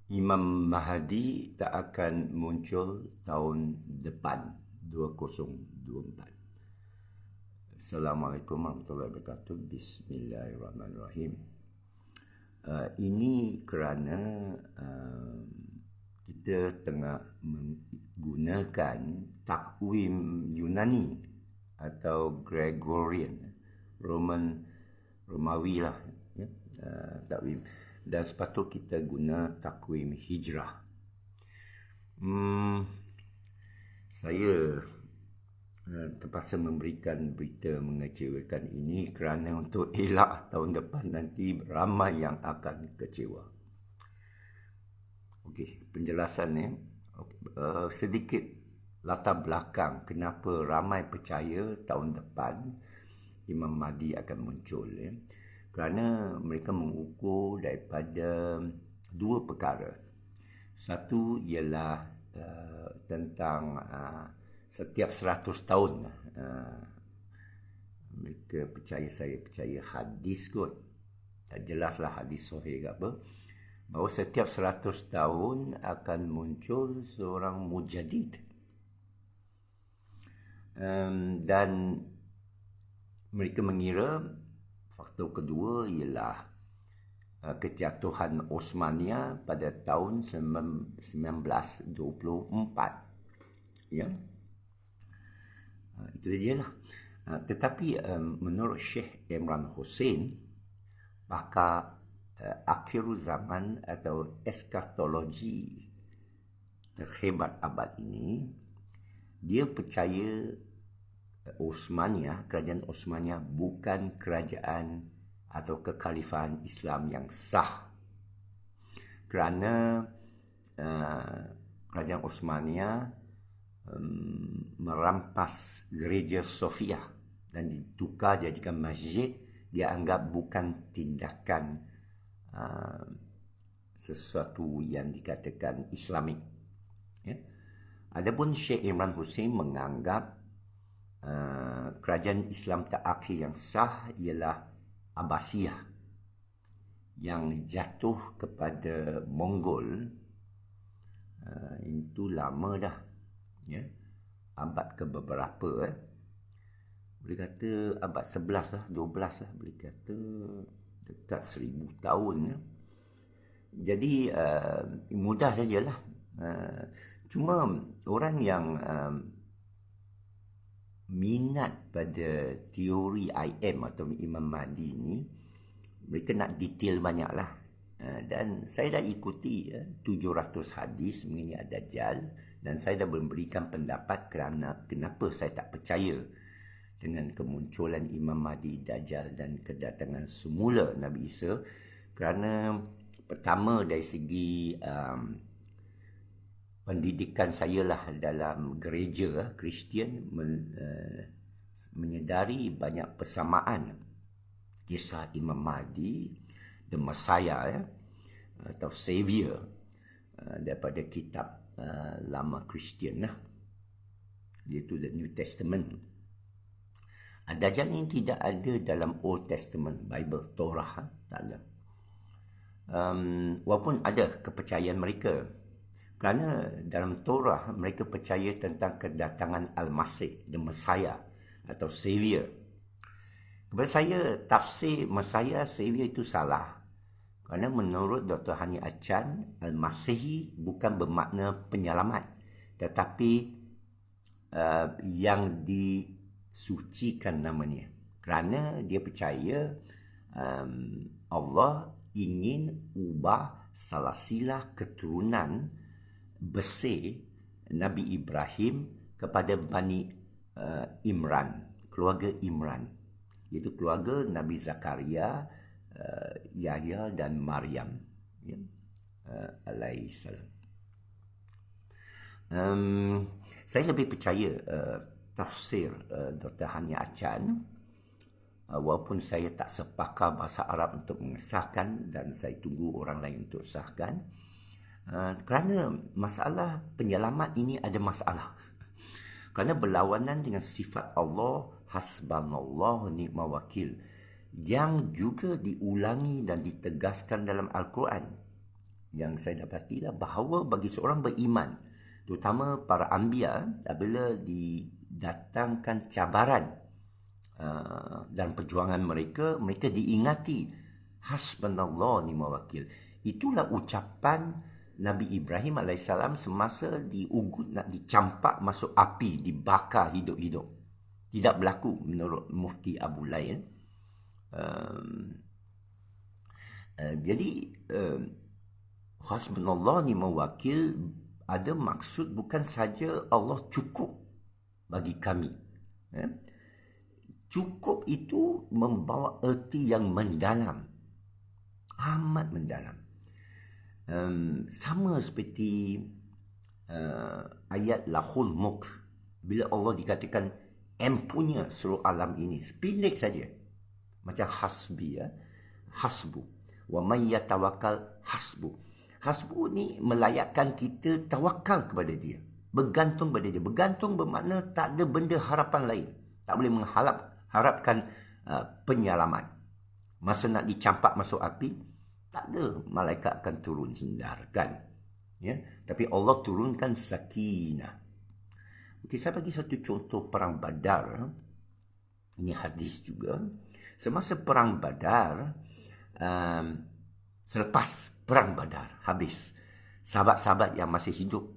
Imam Mahdi tak akan muncul tahun depan 2024. Assalamualaikum warahmatullahi wabarakatuh. Bismillahirrahmanirrahim. Ini kerana kita tengah menggunakan takwim Yunani atau Gregorian, Romawi lah, ya, takwim. Dan sepatut kita guna takwim hijrah. Saya terpaksa memberikan berita mengecewakan ini kerana untuk elak tahun depan nanti ramai yang akan kecewa. Okey, penjelasannya sedikit latar belakang kenapa ramai percaya tahun depan Imam Mahdi akan muncul, ya. Kerana mereka mengukur daripada dua perkara. Satu ialah tentang setiap 100 tahun mereka percaya, saya percaya hadis kot, tak jelaslah hadis sahih ke apa, bahawa setiap 100 tahun akan muncul seorang mujadid. Dan mereka mengira faktor kedua ialah kejatuhan Osmania pada tahun 1924. Ya. Itu sajalah. Tetapi menurut Syekh Imran Hussein, pakar akhir zaman atau eskatologi terhebat abad ini, dia percaya Osmania, kerajaan Osmania bukan kerajaan atau kekhalifahan Islam yang sah. Kerana kerajaan Osmania merampas gereja Sofia dan ditukar jadikan masjid. Dia anggap bukan tindakan sesuatu yang dikatakan Islamik, ya. Adapun Syekh Imran Hussein menganggap kerajaan Islam terakhir yang sah ialah Abbasiyah yang jatuh kepada Mongol. Itu lama dah, ya, abad ke beberapa, boleh kata abad 11 lah, 12 lah, boleh kata dekat 1000 tahun, ya. Jadi mudah sajalah. Cuma orang yang minat pada teori IM atau Imam Mahdi ni, mereka nak detail banyak lah. Dan saya dah ikuti 700 hadis mengenai Ad-Dajjal, dan saya dah memberikan pendapat kerana kenapa saya tak percaya dengan kemunculan Imam Mahdi, Dajjal dan kedatangan semula Nabi Isa. Kerana pertama dari segi pendidikan saya lah dalam gereja Kristian, menyedari banyak persamaan kisah Imam Mahdi, the Messiah, ya, atau Savior, daripada kitab lama Kristian lah, iaitu the New Testament. Dajjal ini tidak ada dalam Old Testament, Bible, Torah, tak ada. Walaupun ada kepercayaan mereka, kerana dalam Torah mereka percaya tentang kedatangan Al-Masih, the Messiah atau Savior. Kepada saya, tafsir Messiah, Savior itu salah. Kerana menurut Dr. Hani Achan, Al-Masihi bukan bermakna penyelamat, tetapi yang disucikan namanya. Kerana dia percaya Allah ingin ubah salasilah keturunan Besar Nabi Ibrahim kepada Bani Imran, keluarga Imran, iaitu keluarga Nabi Zakaria, Yahya dan Maryam, ya, alaihissalam. Saya lebih percaya tafsir Dr. Hani Achan, walaupun saya tak sepakar bahasa Arab untuk mengesahkan dan saya tunggu orang lain untuk sahkan. Kerana masalah penyelamat ini ada masalah. Kerana berlawanan dengan sifat Allah, hasbunallah ni'mal wakil, yang juga diulangi dan ditegaskan dalam Al-Quran. yang saya dapatilah bahawa bagi seorang beriman, terutama para anbiya, apabila didatangkan cabaran dan perjuangan mereka, mereka diingati hasbunallah ni'mal wakil. Itulah ucapan Nabi Ibrahim alaihissalam semasa diugut nak dicampak masuk api, dibakar hidup-hidup. Tidak berlaku menurut Mufti Abu Lail. Jadi hasbunallah ni'mal wakil ada maksud bukan saja Allah cukup bagi kami. Cukup itu membawa erti yang mendalam, amat mendalam. Sama seperti ayat lahul mulk, bila Allah dikatakan empunya seluruh alam ini, sependek saja macam hasbi, hasbu, wa may yatawakkal hasbu. Hasbu ni melayakkan kita tawakal kepada dia, bergantung pada dia. Bergantung bermakna tak ada benda harapan lain, tak boleh harapkan penyelamat. Masa nak dicampak masuk api, tak ada malaikat akan turun hindarkan, ya. Tapi Allah turunkan sakinah. Okey, saya bagi satu contoh perang Badar. Ini hadis juga. Semasa perang Badar, selepas perang Badar habis, sahabat-sahabat yang masih hidup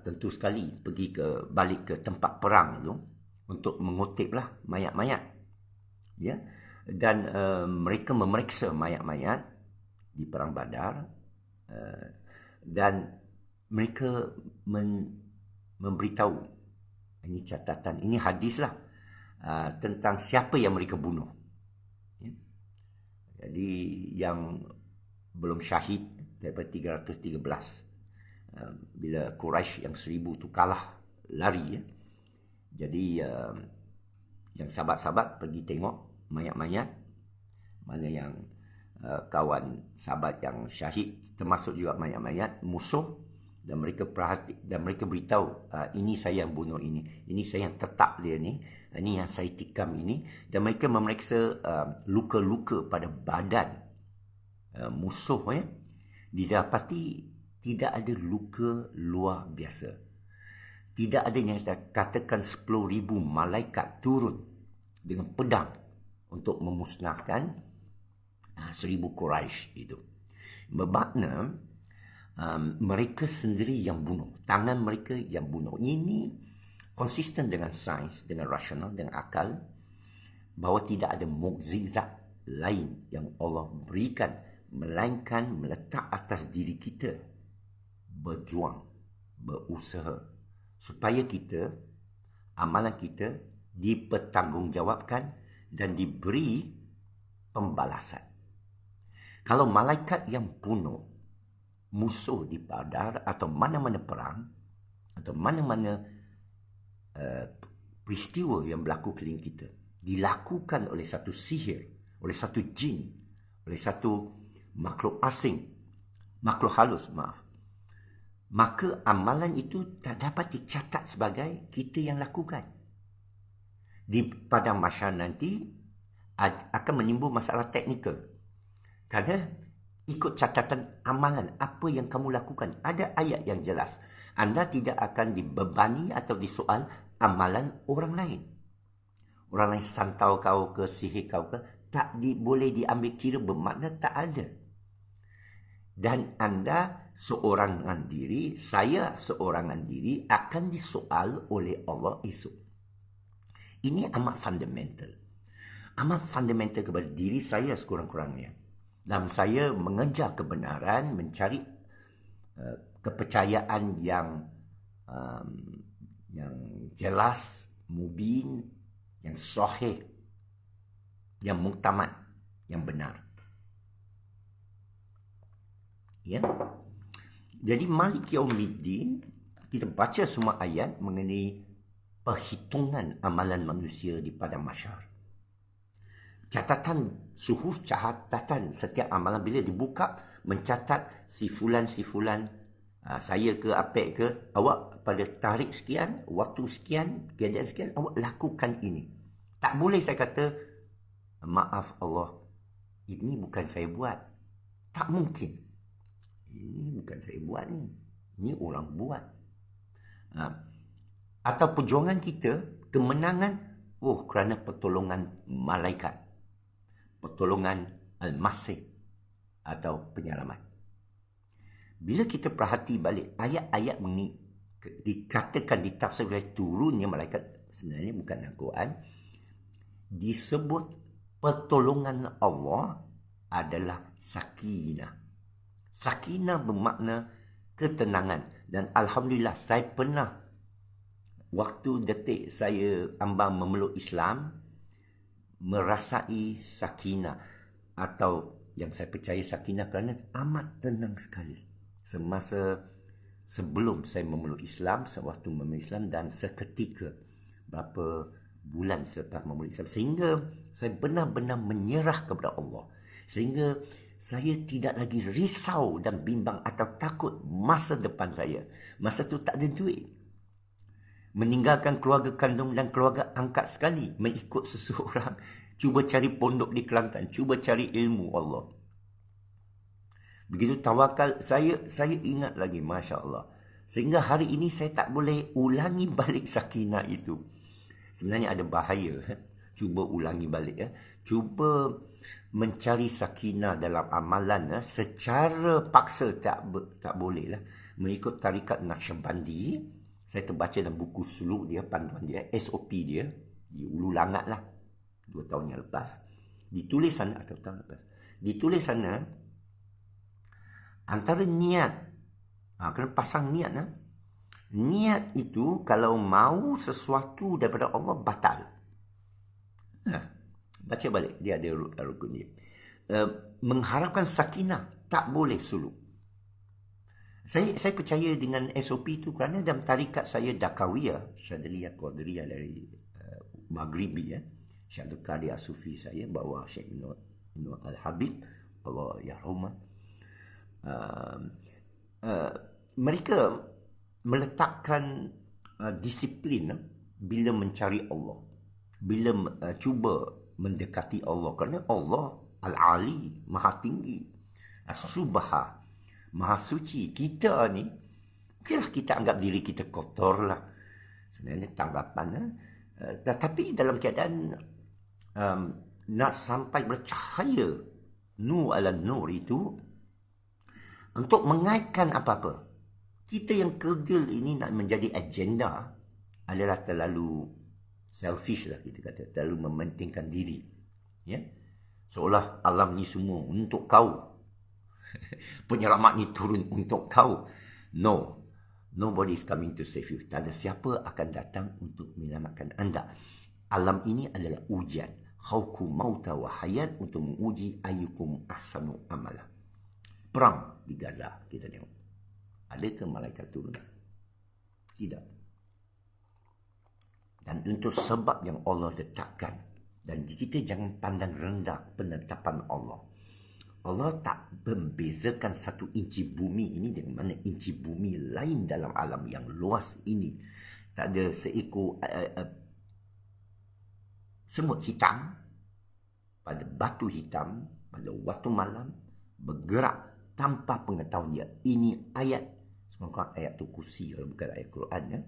tentu sekali pergi balik ke tempat perang tu untuk mengutiplah mayat-mayat, ya. Dan mereka memeriksa mayat-mayat di perang Badar, dan mereka memberitahu, ini catatan, ini hadislah, tentang siapa yang mereka bunuh, ya. Jadi yang belum syahid daripada 313, bila Quraisy yang 1000 tu kalah lari, ya. Jadi yang sahabat-sahabat pergi tengok mayat-mayat, mana yang kawan sahabat yang syahid, termasuk juga mayat-mayat musuh, dan mereka beritahu, ini saya yang bunuh ini saya yang tetap dia ni, ini yang saya tikam ini. Dan mereka memeriksa luka-luka pada badan musuh, ya. Didapati tidak ada luka luar biasa. Tidak ada yang katakan 10,000 malaikat turun dengan pedang untuk memusnahkan 1000 Quraisy itu. Bermakna mereka sendiri yang bunuh, tangan mereka yang bunuh. Ini konsisten dengan sains, dengan rasional, dengan akal, bahawa tidak ada mukjizat lain yang Allah berikan melainkan meletak atas diri kita berjuang, berusaha, supaya amalan kita dipertanggungjawabkan dan diberi pembalasan. Kalau malaikat yang bunuh musuh di Badar atau mana-mana perang atau mana-mana peristiwa yang berlaku keliling kita dilakukan oleh satu sihir, oleh satu jin, oleh satu makhluk asing, makhluk halus, maka amalan itu tak dapat dicatat sebagai kita yang lakukan. Di padang mahsyar nanti akan menimbul masalah teknikal. Kerana ikut catatan amalan apa yang kamu lakukan, ada ayat yang jelas. Anda tidak akan dibebani atau disoal amalan orang lain. Orang lain santau kau ke, sihir kau ke, boleh diambil kira, bermakna tak ada. Dan anda seorangan diri, saya seorangan diri akan disoal oleh Allah esok. Ini amat fundamental. Amat fundamental kepada diri saya sekurang-kurangnya. Dan saya mengejar kebenaran, mencari kepercayaan yang jelas, mubin, yang sahih, yang muktamad, yang benar. Ya. Jadi Malik Yaumiddin, kita baca semua ayat mengenai perhitungan amalan manusia di padang mahsyar. Catatan suhuf, catatan setiap amalan bila dibuka, mencatat si fulan, saya ke Apek ke, awak pada tarikh sekian, waktu sekian, kejadian sekian, awak lakukan ini. Tak boleh saya kata, maaf Allah, ini bukan saya buat. Tak mungkin. Ini bukan saya buat ni. Ini orang buat. Atau perjuangan kita, kemenangan, kerana pertolongan malaikat. Pertolongan Al-Masih atau penyelamat. Bila kita perhati balik ayat-ayat ini dikatakan ditafsir oleh turunnya malaikat, sebenarnya bukan Al-Quran, disebut pertolongan Allah adalah sakinah. Sakinah bermakna ketenangan. Dan Alhamdulillah saya pernah, waktu detik saya ambang memeluk Islam, merasai sakinah, atau yang saya percaya sakinah kerana amat tenang sekali semasa sebelum saya memeluk Islam, sewaktu memeluk Islam, dan seketika berapa bulan selepas memeluk Islam, sehingga saya benar-benar menyerah kepada Allah, sehingga saya tidak lagi risau dan bimbang atau takut masa depan saya. Masa tu tak ada duit, meninggalkan keluarga kandung dan keluarga angkat sekali, mengikut seseorang, cuba cari pondok di Kelantan, cuba cari ilmu Allah. Begitu tawakal, saya ingat lagi, Masya Allah. Sehingga hari ini saya tak boleh ulangi balik sakinah itu. Sebenarnya ada bahaya. Cuba ulangi balik. Cuba mencari sakinah dalam amalan secara paksa tak boleh lah. Mengikut tarikat Naqsyabandi, saya terbaca dalam buku suluk dia, panduan dia, SOP dia, di Ulu Langat lah, 2 tahun yang lepas. Ditulis sana, atau tahun lepas, ditulis sana, antara niat, kena pasang niat. Niat itu kalau mau sesuatu daripada Allah batal. Baca balik, dia ada rukun dia. Mengharapkan sakinah, tak boleh suluk. Saya percaya dengan SOP itu kerana dalam tarikat saya Dakawiyah, Syadiliyah Qadiriyah dari Maghribi, Syekh Abdul Qadir As-Sufi saya, bawa Syekh Nur Al-Habib, Allah yarhamah. Mereka meletakkan disiplin bila mencari Allah, bila cuba mendekati Allah, kerana Allah Al-Ali, Maha Tinggi, As-Subha, Maha Suci. Kita ni, okeylah kita anggap diri kita kotor lah, sebenarnya tanggapan. Tapi dalam keadaan nak sampai bercahaya nur ala nur itu, untuk mengaitkan apa-apa, kita yang kerdil ini nak menjadi agenda adalah terlalu selfish lah, kita kata, terlalu mementingkan diri. Seolah alam ni semua untuk kau. Penyelamat ni turun untuk kau. No. Nobody is coming to save you. Tak ada siapa akan datang untuk menyelamatkan anda. Alam ini adalah ujian. Khawku mauta wa hayat, untuk menguji ayyukum ahsanu amala. Perang di Gaza, kita tengok. Adakah malaikat turun? Tidak. Dan untuk sebab yang Allah letakkan, dan kita jangan pandang rendah penetapan Allah. Allah tak membezakan satu inci bumi ini dengan mana inci bumi lain dalam alam yang luas ini. Tak ada seekor semut hitam pada batu hitam pada waktu malam bergerak tanpa pengetahuan dia. Ini ayat, semoga ayat tu kursi, bukan ayat Quran.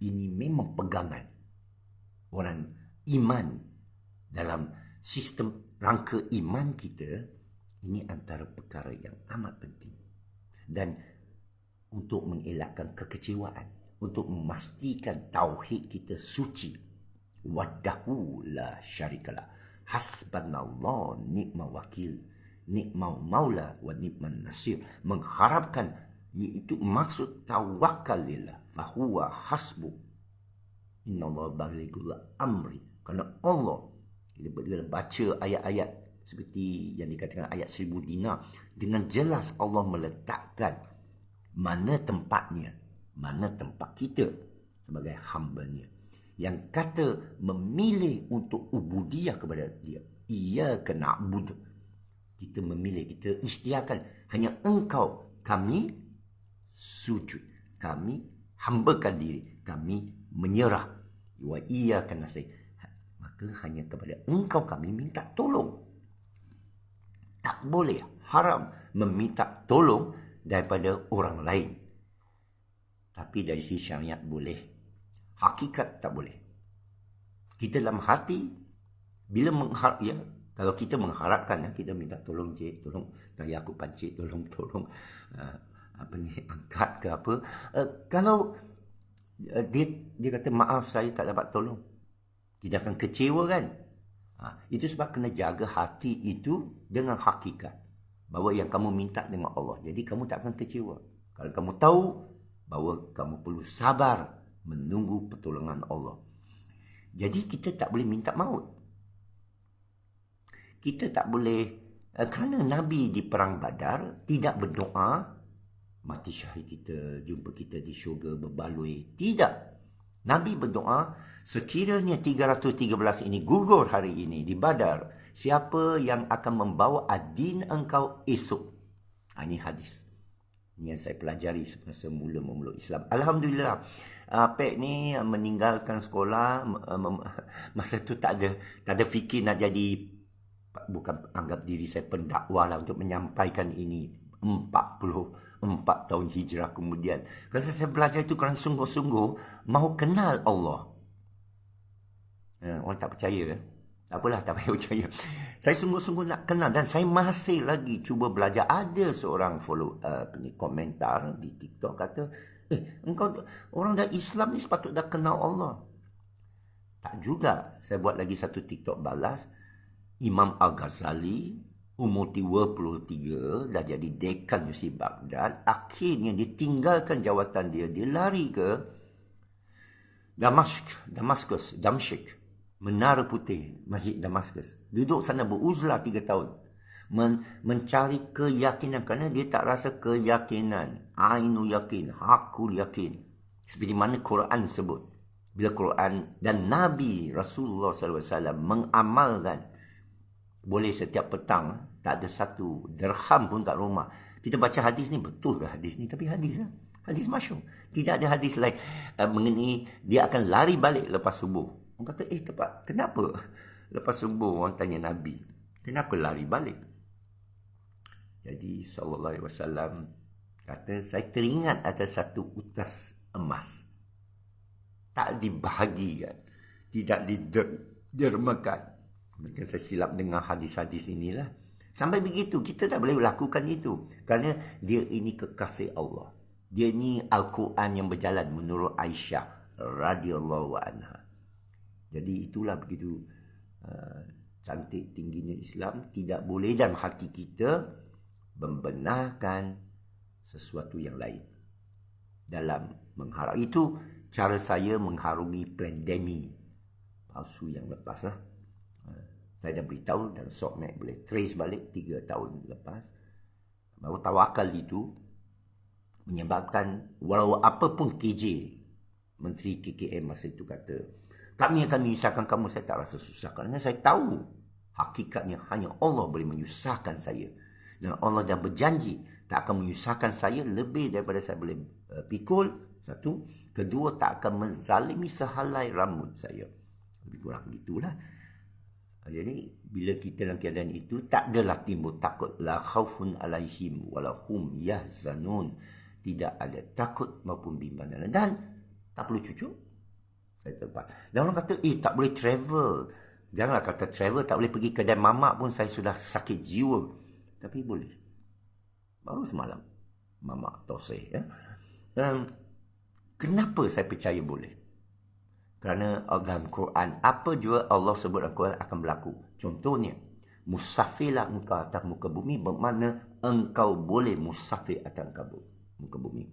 Ini memang pegangan orang iman dalam sistem rangka iman kita. Ini antara perkara yang amat penting. Dan untuk mengelakkan kekecewaan, untuk memastikan tauhid kita suci. Wahdahu la syarikalah. Hasbunallah ni'mal wakil, ni'mal maula wa ni'man nasir. Mengharapkan, itu maksud tawakal lillah, fahuwa hasbu. Innallaha balighul amri. Kerana Allah, kita baca ayat-ayat seperti yang dikatakan ayat 1000 dinar, dengan jelas Allah meletakkan mana tempatnya, mana tempat kita sebagai hamba-Nya, yang kata memilih untuk ubudiyah kepada Dia. Iyyaka na'budu, kita memilih, kita ikhtiarkan, hanya Engkau kami sujud, kami hambakan diri, kami menyerah. Wa iyyaka nasta'in, maka hanya kepada Engkau kami minta tolong. Tak boleh, haram meminta tolong daripada orang lain. Tapi dari sisi syariat boleh. Hakikat tak boleh. Kita dalam hati, bila kalau kita mengharapkan, kita minta tolong cik, tolong tanya aku pancit, tolong angkat ke apa. Kalau dia kata maaf saya tak dapat tolong, kita akan kecewa kan. Itu sebab kena jaga hati itu dengan hakikat, bahawa yang kamu minta dengan Allah. Jadi kamu tak akan kecewa. Kalau kamu tahu bahawa kamu perlu sabar menunggu pertolongan Allah. Jadi kita tak boleh minta maut. Kita tak boleh, kerana Nabi di Perang Badar tidak berdoa, mati syahid kita, jumpa kita di syurga berbaloi. Tidak. Nabi berdoa, sekiranya 313 ini gugur hari ini di Badar, siapa yang akan membawa adin engkau esok? Ini hadis. Ini yang saya pelajari semasa mula memeluk Islam. Alhamdulillah. Pek ni meninggalkan sekolah, masa tu tak ada fikir nak jadi, bukan anggap diri saya pendakwa lah untuk menyampaikan ini 44 tahun hijrah kemudian. Kerana saya belajar itu kerana sungguh-sungguh mahu kenal Allah. Orang tak percaya. Tak apalah, tak payah percaya. Saya sungguh-sungguh nak kenal dan saya masih lagi cuba belajar. Ada seorang komentar di TikTok kata, engkau orang dah Islam ni sepatut dah kenal Allah. Tak juga. Saya buat lagi satu TikTok balas. Imam Al-Ghazali umur 23 dah jadi dekan Universiti Baghdad. Akhirnya dia tinggalkan jawatan dia. Dia lari ke Damaskus, Menara Putih, Masjid Damaskus. Duduk sana beruzlah 3 tahun. Mencari keyakinan kerana dia tak rasa keyakinan. Ainul yakin, hakul yakin. Seperti mana Quran sebut. Bila Quran dan Nabi Rasulullah SAW mengamalkan, boleh setiap petang, tak ada satu dirham pun kat rumah. Kita baca hadis ni, betul ke hadis ni? Tapi hadis lah. Hadis masyhur. Tidak ada hadis lain mengenai dia akan lari balik lepas subuh. Orang kata, tepat. Kenapa? Lepas subuh orang tanya Nabi, kenapa lari balik? Jadi sallallahu alaihi wasallam kata, saya teringat ada satu utas emas. Tak dibahagikan. Tidak didermakan. Mungkin saya silap dengar hadis-hadis inilah. Sampai begitu, kita tak boleh lakukan itu. Kerana dia ini kekasih Allah. Dia ini Al-Quran yang berjalan menurut Aisyah radhiyallahu anha. Jadi itulah begitu cantik tingginya Islam. Tidak boleh dalam hati kita membenarkan sesuatu yang lain. Dalam mengharap itu, cara saya mengharungi pandemik palsu yang lepas lah. Saya dah beritahu dalam Sokmed boleh trace balik 3 tahun lepas. Bahawa tawakal itu menyebabkan walau apapun KJ, Menteri KKM masa itu kata, kami akan menyusahkan kamu. Saya tak rasa susah kerana saya tahu hakikatnya hanya Allah boleh menyusahkan saya. Dan Allah dah berjanji tak akan menyusahkan saya lebih daripada saya boleh pikul. Satu. Kedua, tak akan menzalimi sehelai rambut saya. Lebih kurang begitulah. Jadi bila kita dalam keadaan itu, tak adalah timbul takut. La khaufun alaihim walahum yahzanun. Tidak ada takut maupun bimbang. Dan tak perlu cucuk. Saya tepat. Dan orang kata, tak boleh travel. Janganlah kata travel, tak boleh pergi kedai mamak pun saya sudah sakit jiwa. Tapi boleh. Baru semalam mamak toseh. Kenapa saya percaya boleh? Kerana dalam Quran, apa juga Allah sebut dalam Quran akan berlaku. Contohnya, musafirlah engkau atas muka bumi, bermakna engkau boleh musafir atas muka bumi.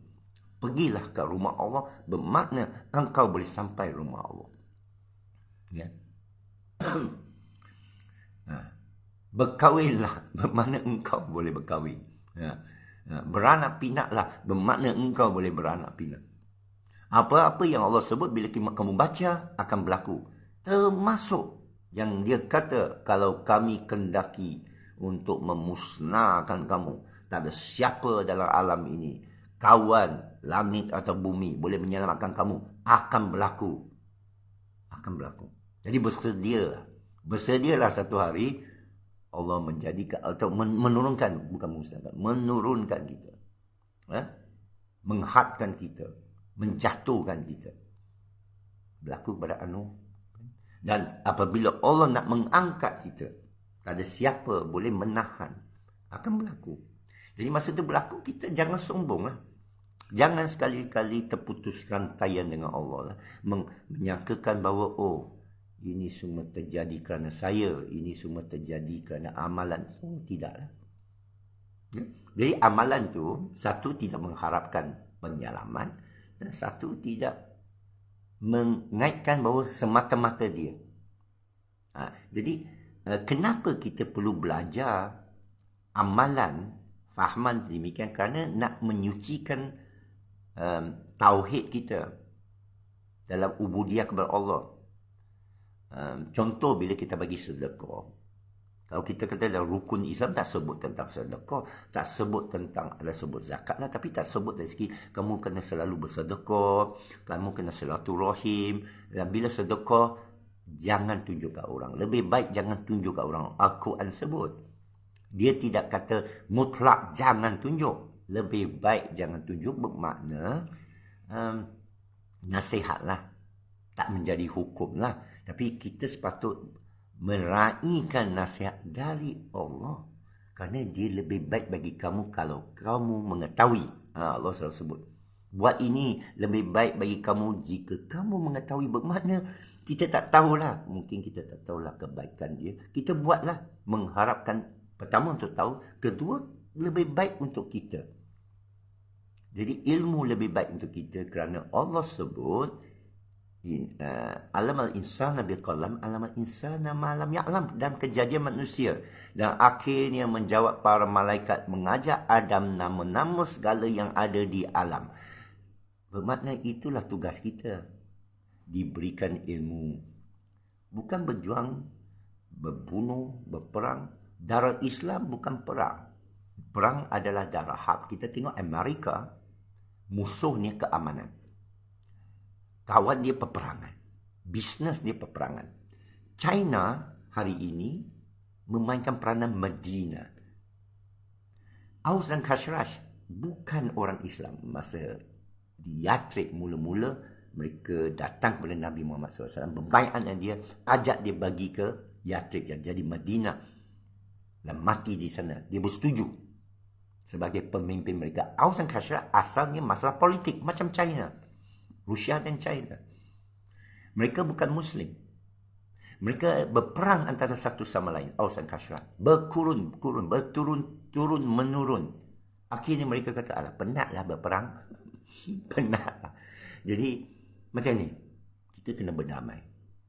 Pergilah ke rumah Allah, bermakna engkau boleh sampai rumah Allah. Ya. Berkahwinlah, bermakna engkau boleh berkahwin. Beranak pinaklah, bermakna engkau boleh beranak pinak. Apa-apa yang Allah sebut bila kamu baca akan berlaku. Termasuk yang dia kata, kalau kami kendaki untuk memusnahkan kamu, tak ada siapa dalam alam ini, kawan, langit atau bumi, boleh menyelamatkan kamu, akan berlaku. Akan berlaku. Jadi bersedialah satu hari Allah menjadikan atau menurunkan, bukan memusnahkan, menurunkan kita. menghadkan kita, menjatuhkan kita. Berlaku pada Nuh. Dan apabila Allah nak mengangkat kita, tak ada siapa boleh menahan. Akan berlaku. Jadi masa itu berlaku, kita jangan sombong lah. Jangan sekali-kali terputus rantaian dengan Allah lah. Menyangkakan bahawa, ini semua terjadi kerana saya, ini semua terjadi kerana amalan. Tidaklah. Ya? Jadi amalan tu, satu tidak mengharapkan penyelamat, dan satu tidak mengaitkan bahawa semata-mata dia. Jadi, kenapa kita perlu belajar amalan, fahaman demikian? Kerana nak menyucikan tauhid kita dalam ubudiyah kepada Allah. Contoh bila kita bagi sedekah. Kalau kita kata dalam rukun Islam tak sebut tentang sedekah, tak sebut tentang, ada sebut zakat lah, tapi tak sebut dari segi kamu kena selalu bersedekah, kamu kena silaturahim. Dan bila sedekah, jangan tunjuk kat orang. Lebih baik jangan tunjuk kat orang. Al-Quran sebut. Dia tidak kata mutlak jangan tunjuk. Lebih baik jangan tunjuk, bermakna nasihat lah. Tak menjadi hukum lah. Tapi kita sepatut meraihkan nasihat dari Allah. Kerana dia lebih baik bagi kamu kalau kamu mengetahui. Allah selalu sebut. Buat ini lebih baik bagi kamu jika kamu mengetahui. Bermakna kita tak tahulah. Mungkin kita tak tahulah kebaikan dia. Kita buatlah mengharapkan pertama untuk tahu. Kedua, lebih baik untuk kita. Jadi ilmu lebih baik untuk kita kerana Allah sebut alamal insana biqalam alamal insana ma lam ya'lam, dan kejadian manusia. Dan akhirnya menjawab para malaikat mengajak Adam nama-nama segala yang ada di alam. Bermakna itulah tugas kita. Diberikan ilmu. Bukan berjuang, berbunuh, berperang. Darah Islam bukan perang. Perang adalah darah hak. Kita tengok Amerika, musuhnya keamanan. Kawan dia peperangan. Bisnes dia peperangan. China hari ini memainkan peranan Medina. Aus dan Khazraj bukan orang Islam. Masa di Yathrib mula-mula, mereka datang kepada Nabi Muhammad SAW. Berbaiat dengan dia, ajak dia bagi ke Yathrib yang jadi Medina. Dan mati di sana. Dia bersetuju sebagai pemimpin mereka. Aus dan Khazraj asalnya masalah politik macam China. Rusia dan China. Mereka bukan Muslim. Mereka berperang antara satu sama lain. Aus dan Khazraj. Berturun menurun. Akhirnya mereka kata, alah penatlah berperang. Penatlah. Jadi, macam ni. Kita kena berdamai.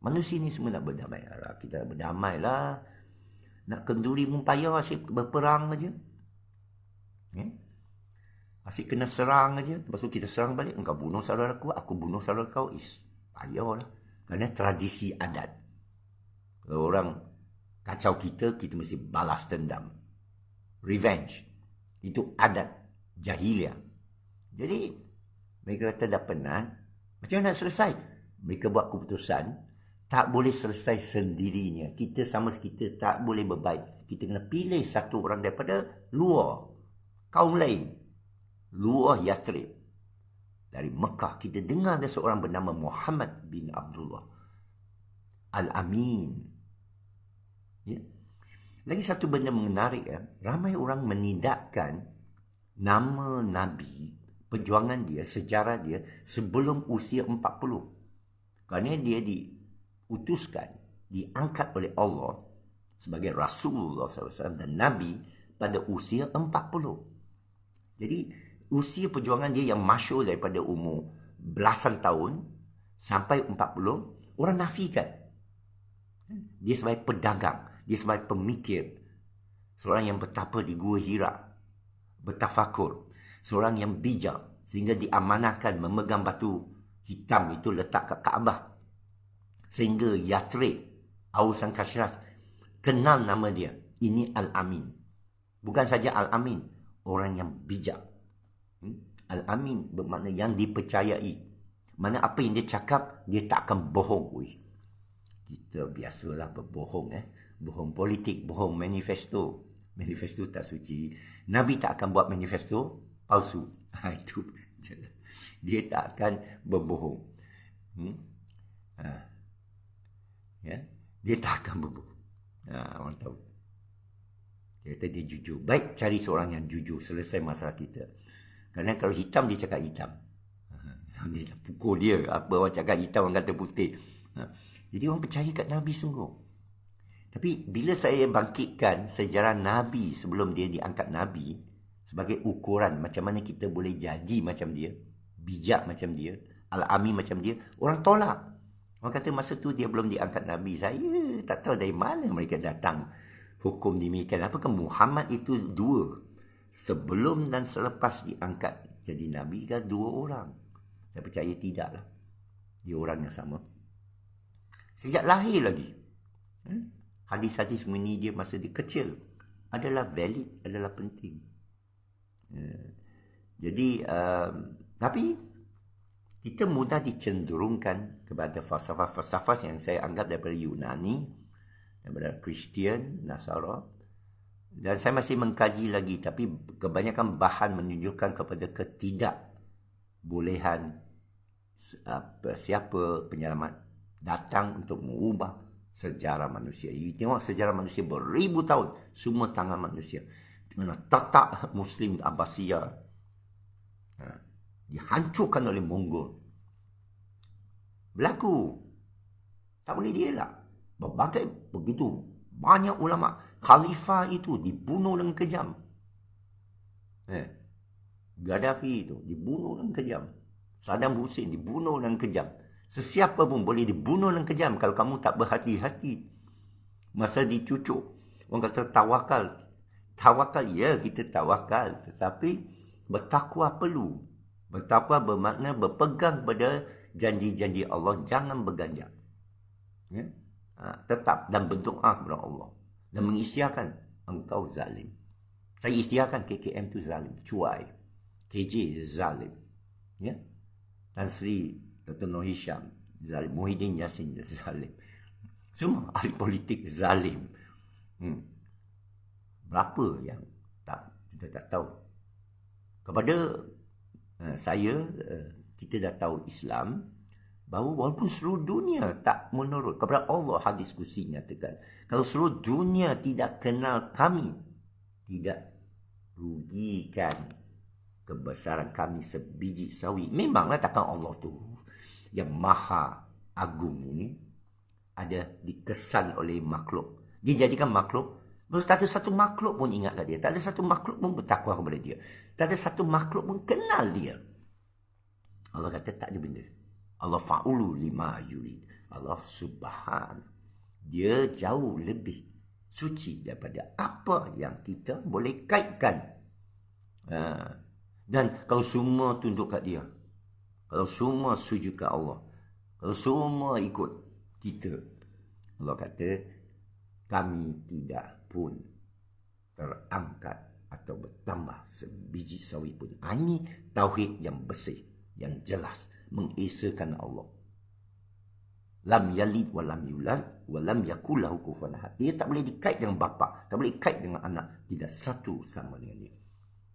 Manusia ni semua nak berdamai. Alah, kita berdamai lah. Nak kenduri pun payah asyik berperang aja. Asyik kena serang aja. Lepas tu kita serang balik. Engkau bunuh saudara aku bunuh saudara kau. Payah lah. Kerana tradisi adat. Kalau orang kacau kita, kita mesti balas dendam. Revenge. Itu adat jahiliah. Jadi, mereka kata dah penat. Macam mana nak selesai? Mereka buat keputusan. Tak boleh selesai sendirinya. Kita sama kita tak boleh berbaik. Kita kena pilih satu orang daripada luar. Kaum lain. Luar Yathrib. Dari Mekah. Kita dengar ada seorang bernama Muhammad bin Abdullah Al-Amin. Ya. Lagi satu benda menarik. Ramai orang menidakkan nama Nabi, perjuangan dia, sejarah dia sebelum usia 40. Kerana dia diutuskan, diangkat oleh Allah sebagai Rasulullah SAW dan Nabi pada usia 40. Jadi usia perjuangan dia yang masyhur daripada umur belasan tahun sampai 40, orang nafikan. Dia sebagai pedagang, dia sebagai pemikir, seorang yang bertapa di Gua Hira, bertafakur, seorang yang bijak sehingga diamanahkan memegang batu hitam itu letak ke Kaabah. Sehingga Yathrib, Aus dan Khazraj kenal nama dia. Ini Al-Amin. Bukan saja Al-Amin, orang yang bijak. Al-Amin bermakna yang dipercayai. Mana apa yang dia cakap, dia tak akan bohong. Kita biasalah berbohong. Bohong politik, bohong manifesto. Manifesto tak suci. Nabi tak akan buat manifesto palsu. Itu dia tak akan berbohong. Ya, dia tak akan berbohong. Orang tahu. Dia kata dia jujur. Baik cari seorang yang jujur, selesai masalah kita. Kerana kalau hitam, dia cakap hitam. Dia dah pukul dia. Apa orang cakap hitam, orang kata putih. Jadi orang percaya kat Nabi sungguh. Tapi bila saya bangkitkan sejarah Nabi sebelum dia diangkat Nabi sebagai ukuran macam mana kita boleh jadi macam dia, bijak macam dia, al-ami macam dia, orang tolak. Orang kata masa tu dia belum diangkat Nabi. Saya tak tahu dari mana mereka datang hukum demikian. Apakah Muhammad itu dua? Sebelum dan selepas diangkat jadi Nabi kan dua orang. Saya percaya tidaklah. Dia orang yang sama. Sejak lahir lagi. Hadis-hadis ini dia masa dia kecil adalah valid, adalah penting. Jadi, tapi kita mudah dicenderungkan kepada falsafah-falsafah yang saya anggap daripada Yunani, daripada Kristian, Nasara. Dan saya masih mengkaji lagi, tapi kebanyakan bahan menunjukkan kepada ketidakbolehan siapa penyelamat datang untuk mengubah sejarah manusia. You tengok sejarah manusia beribu tahun, semua tangan manusia. Di mana tatak Muslim Abbasiyah dihancurkan oleh Mongol. Berlaku. Tak boleh dielak. Berbagai begitu banyak ulama khalifah itu dibunuh dengan kejam. Gaddafi itu dibunuh dengan kejam. Saddam Hussein dibunuh dengan kejam. Sesiapa pun boleh dibunuh dengan kejam kalau kamu tak berhati-hati. Masa dicucuk, orang kata tawakal. Tawakal, ya kita tawakal. Tetapi bertakwa perlu. Bertakwa bermakna berpegang pada janji-janji Allah. Jangan berganjak. Ya? Tetap dan berdoa kepada Allah. Dan mengisytiharkan engkau zalim. Saya isytiharkan KKM tu zalim. Cuai. KJ zalim. Ya? Tan Sri Dr. Noh Hisham zalim, Muhyiddin Yassin zalim, semua ahli politik zalim. Berapa yang kita tak tahu. Kepada saya, kita dah tahu Islam, bahawa walaupun seluruh dunia tak menurut kepada Allah, hadis kursi nyatakan, kalau seluruh dunia tidak kenal kami, tidak rugikan kebesaran kami sebiji sawi. Memanglah takkan Allah tu yang maha agung ini ada dikesan oleh makhluk. Dia jadikan makhluk, terus tak ada satu makhluk pun ingat kat dia. Tak ada satu makhluk pun bertakwa kepada dia. Tak ada satu makhluk pun kenal dia. Allah kata tak ada benda. Allah fa'ulu lima yurid. Allah subhan. Dia jauh lebih suci daripada apa yang kita boleh kaitkan. Dan kalau semua tunduk kat dia, kalau semua sujud ke Allah, kalau semua ikut kita, Allah kata, kami tidak pun terangkat atau bertambah sebiji sawi pun. Ini tauhid yang bersih, yang jelas, mengesakan Allah. Lam yalid wa lam yulad wa lam yakul lahu kufuwan ahad. Dia tak boleh dikait dengan bapa, tak boleh dikait dengan anak, tidak satu sama dengan dia.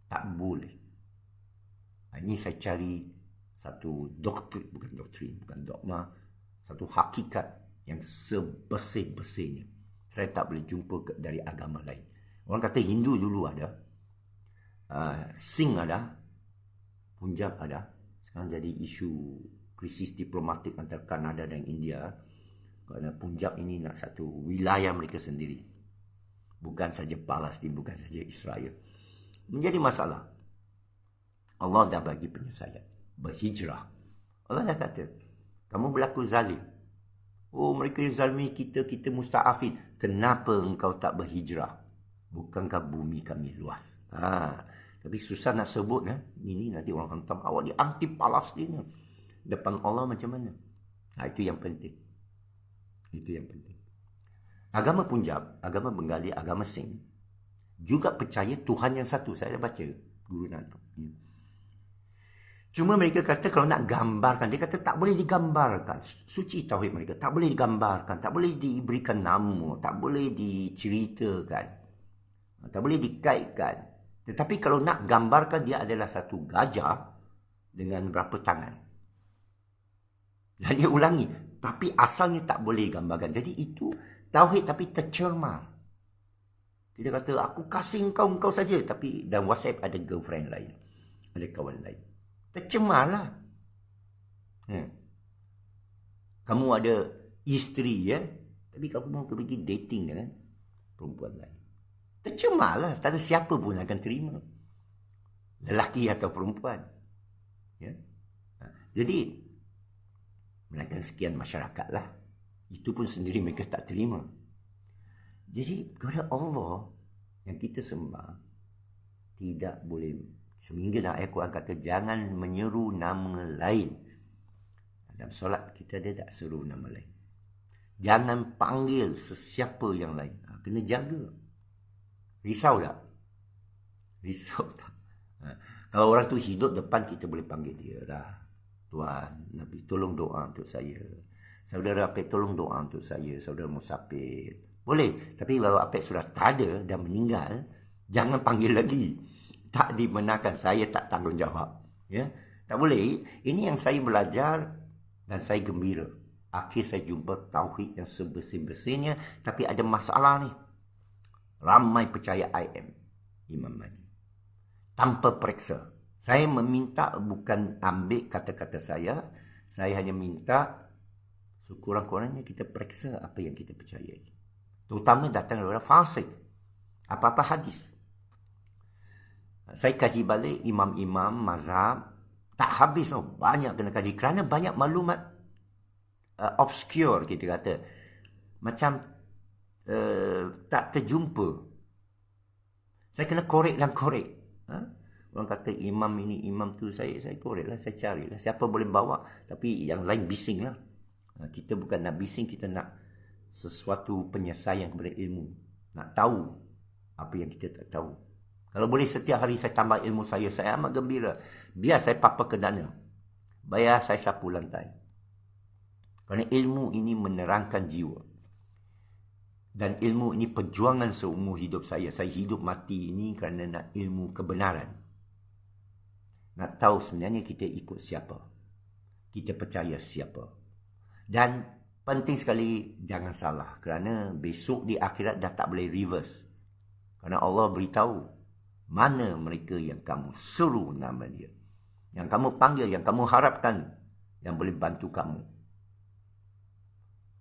Tak boleh. Ini saya cari satu doktrin, bukan dogma, satu hakikat yang sebersih-bersihnya. Saya tak boleh jumpa dari agama lain. Orang kata Hindu dulu ada, Singh ada, Punjab ada. Sekarang jadi isu krisis diplomatik antara Kanada dan India. Kerana Punjab ini nak satu wilayah mereka sendiri. Bukan saja Palestin, bukan saja Israel. Menjadi masalah. Allah dah bagi penyelesaian. Berhijrah. Allah dah kata, kamu berlaku zalim. Oh, mereka zalimi kita, kita musta'afin. Kenapa engkau tak berhijrah? Bukankah bumi kami luas? Tapi susah nak sebut. Ini nanti orang hantam, awak di anti Palestin. Depan Allah macam mana? Itu yang penting. Itu yang penting. Agama Punjab, agama Bengali, agama Singh juga percaya Tuhan yang satu. Saya dah baca Guru Nanak. Cuma mereka kata kalau nak gambarkan, dia kata tak boleh digambarkan. Suci tauhid mereka, tak boleh digambarkan, tak boleh diberikan nama, tak boleh diceritakan, tak boleh dikaitkan. Tetapi kalau nak gambarkan dia adalah satu gajah dengan berapa tangan. Dan dia ulangi. Tapi asalnya tak boleh gambarkan. Jadi itu tauhid tapi tercermar. Dia kata, aku kasih engkau saja. Tapi dalam WhatsApp ada girlfriend lain. Ada kawan lain. Tercemarlah. Kamu ada isteri, ya. Tapi kamu mau pergi dating dengan perempuan lain. Tercemarlah. Tak ada siapa pun akan terima. Lelaki atau perempuan. Ya. Jadi, melainkan sekian masyarakat lah. Itu pun sendiri mereka tak terima. Jadi, kepada Allah yang kita sembah, tidak boleh. Sehingga dalam ayat Quran kata, jangan menyeru nama lain. Dalam solat kita dia tak seru nama lain. Jangan panggil sesiapa yang lain. Kena jaga. Risau tak? Risau tak? Kalau orang tu hidup depan, kita boleh panggil dia lah. Tuan, Nabi, tolong doa untuk saya. Saudara Apek, tolong doa untuk saya. Saudara Musafir. Boleh. Tapi kalau Apek sudah tak ada dan meninggal, jangan panggil lagi. Tak dibenarkan. Saya tak tanggungjawab. Ya? Tak boleh. Ini yang saya belajar dan saya gembira. Akhir saya jumpa tauhid yang sebersih-bersihnya. Tapi ada masalah ni. Ramai percaya IM Imam Mahdi tanpa periksa. Saya meminta bukan ambil kata-kata saya hanya minta sekurang-kurangnya kita periksa apa yang kita percayai, terutama datang dari orang fasik. Apa-apa hadis saya kaji balik, imam-imam mazhab tak habis. Banyak kena kaji kerana banyak maklumat obscure, kita kata macam tak terjumpa. Saya kena korek dan korek. Orang kata imam ini, imam tu, saya korek lah, saya cari lah. Siapa boleh bawa, tapi yang lain bising lah. Kita bukan nak bising, kita nak sesuatu penyelesaian kepada ilmu. Nak tahu apa yang kita tak tahu. Kalau boleh setiap hari saya tambah ilmu saya amat gembira. Biar saya papa ke dana. Bayar saya sapu lantai. Kerana ilmu ini menerangkan jiwa. Dan ilmu ini perjuangan seumur hidup saya. Saya hidup mati ini kerana nak ilmu kebenaran. Nak tahu sebenarnya kita ikut siapa. Kita percaya siapa. Dan penting sekali jangan salah. Kerana besok di akhirat dah tak boleh reverse. Kerana Allah beritahu mana mereka yang kamu seru nama dia. Yang kamu panggil, yang kamu harapkan. Yang boleh bantu kamu.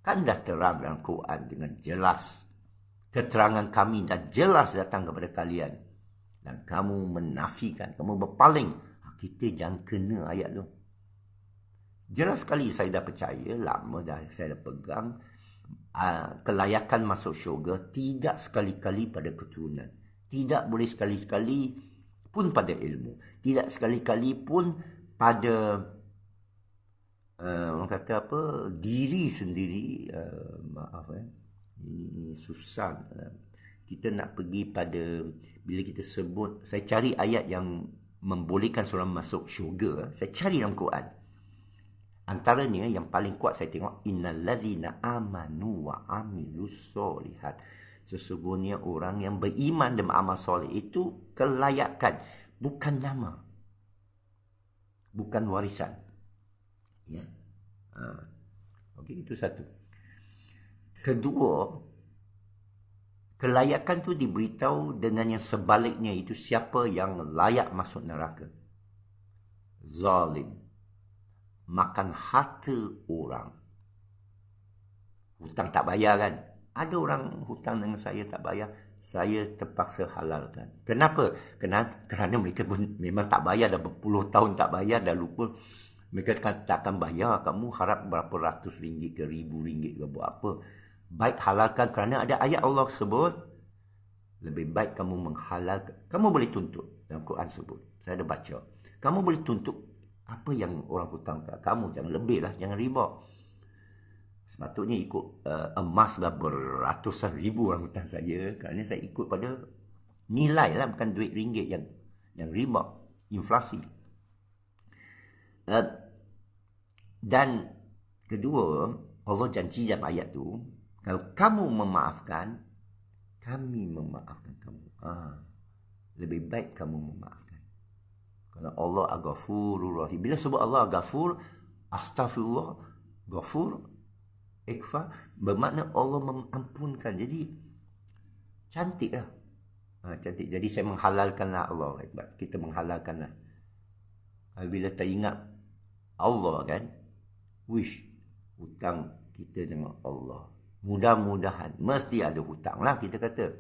Kan dah terang dalam Quran dengan jelas. Keterangan kami dah jelas datang kepada kalian. Dan kamu menafikan, kamu berpaling. Kita jangan kena ayat tu. Jelas sekali saya dah percaya, lama dah saya dah pegang. Kelayakan masuk syurga tidak sekali-kali pada keturunan. Tidak boleh sekali-sekali pun pada ilmu. Tidak sekali-kali pun pada orang kata apa, diri sendiri. Ini susah. Kita nak pergi pada, bila kita sebut, saya cari ayat yang membolehkan seorang masuk syurga. Saya cari dalam Quran. Antaranya yang paling kuat saya tengok, innalladzina amanu wa amilus solihat. Sesungguhnya orang yang beriman dan amal soleh itu kelayakan, bukan nama, bukan warisan. Ya. Okey, itu satu. Kedua, kelayakan tu diberitahu dengan yang sebaliknya, itu siapa yang layak masuk neraka. Zalim, makan harta orang. Hutang tak bayar kan? Ada orang hutang dengan saya tak bayar, saya terpaksa halalkan. Kenapa? Kerana mereka pun memang tak bayar, dah berpuluh tahun tak bayar, dah lupa. Mereka tak akan bayar. Kamu harap berapa ratus ringgit ke ribu ringgit ke buat apa. Baik halalkan, kerana ada ayat Allah sebut, lebih baik kamu menghalalkan. Kamu boleh tuntut, dalam Quran sebut, saya ada baca, kamu boleh tuntut apa yang orang hutang kat kamu. Jangan lebih lah, jangan riba. Sepatutnya ikut emas lah, beratusan ribu orang hutang saya. Kerana saya ikut pada nilai lah, bukan duit ringgit yang riba, inflasi. Dan kedua, Allah janji dalam ayat tu, kalau kamu memaafkan, kami memaafkan kamu. lebih baik kamu memaafkan. Kerana Allah Al-Ghafurur Rahim. Bila sebut Allah Al-Ghafur, astaghfirullah, Ghafur, Ighfar, bermakna Allah mengampunkan. Jadi cantiklah. Cantik. Jadi saya menghalalkanlah Allah. Kita menghalalkanlah. Bila teringat Allah kan, wish, hutang kita dengan Allah. Mudah-mudahan. Mesti ada hutang lah kita kata.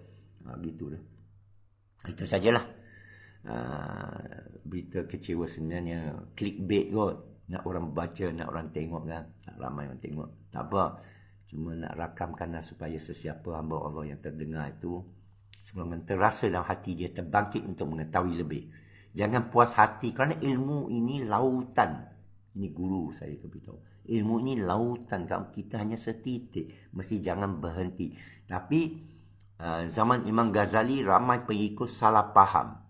Gitulah. Itu sajalah. Berita kecewa sebenarnya. Clickbait kot. Nak orang baca, nak orang tengok kan. Tak ramai orang tengok. Tak apa. Cuma nak rakamkanlah supaya sesiapa hamba Allah yang terdengar itu sebelum terasa dalam hati dia terbangkit untuk mengetahui lebih. Jangan puas hati kerana ilmu ini lautan. Ini guru saya beritahu. Ilmu ini lautan. Kita hanya setitik. Mesti jangan berhenti. Tapi zaman Imam Ghazali ramai pengikut salah faham.